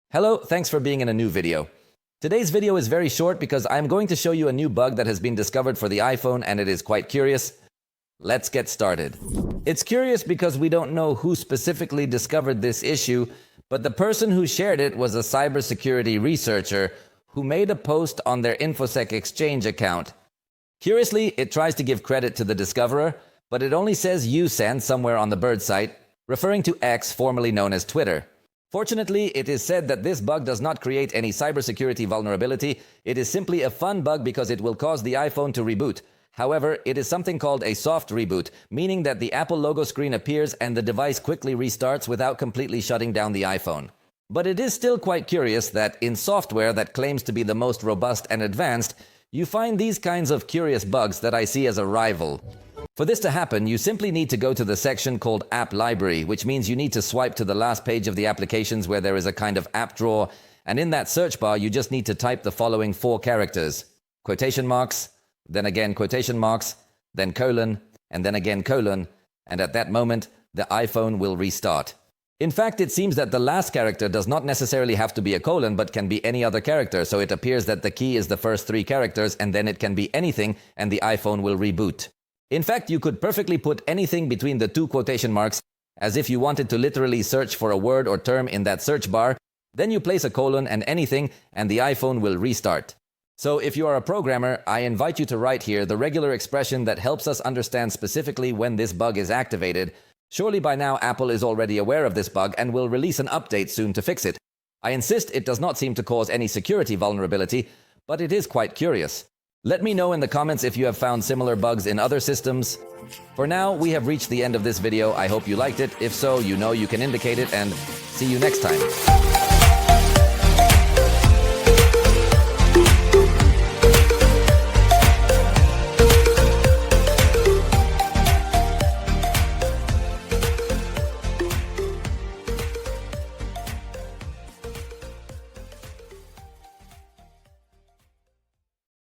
Hello, thanks for being in a new video. Today's video is very short because I'm going to show you a new bug that has been discovered for the iPhone and it is quite curious. Let's get started. It's curious because we don't know who specifically discovered this issue, but the person who shared it was a cybersecurity researcher who made a post on their InfoSec Exchange account. Curiously, it tries to give credit to the discoverer, but it only says uSend somewhere on the bird site, referring to X, formerly known as Twitter. Fortunately, it is said that this bug does not create any cybersecurity vulnerability. It is simply a fun bug because it will cause the iPhone to reboot. However, it is something called a soft reboot, meaning that the Apple logo screen appears and the device quickly restarts without completely shutting down the iPhone. But it is still quite curious that in software that claims to be the most robust and advanced, you find these kinds of curious bugs that I see as a rival. For this to happen, you simply need to go to the section called App Library, which means you need to swipe to the last page of the applications where there is a kind of app drawer, and in that search bar you just need to type the following 4 characters. Quotation marks, then again quotation marks, then colon, and then again colon, and at that moment, the iPhone will restart. In fact, it seems that the last character does not necessarily have to be a colon, but can be any other character, so it appears that the key is the first 3 characters, and then it can be anything, and the iPhone will reboot. In fact, you could perfectly put anything between the 2 quotation marks, as if you wanted to literally search for a word or term in that search bar, then you place a colon and anything, and the iPhone will restart. So if you are a programmer, I invite you to write here the regular expression that helps us understand specifically when this bug is activated. Surely by now Apple is already aware of this bug and will release an update soon to fix it. I insist it does not seem to cause any security vulnerability, but it is quite curious. Let me know in the comments if you have found similar bugs in other systems. For now, we have reached the end of this video. I hope you liked it. If so, you know you can indicate it, and see you next time.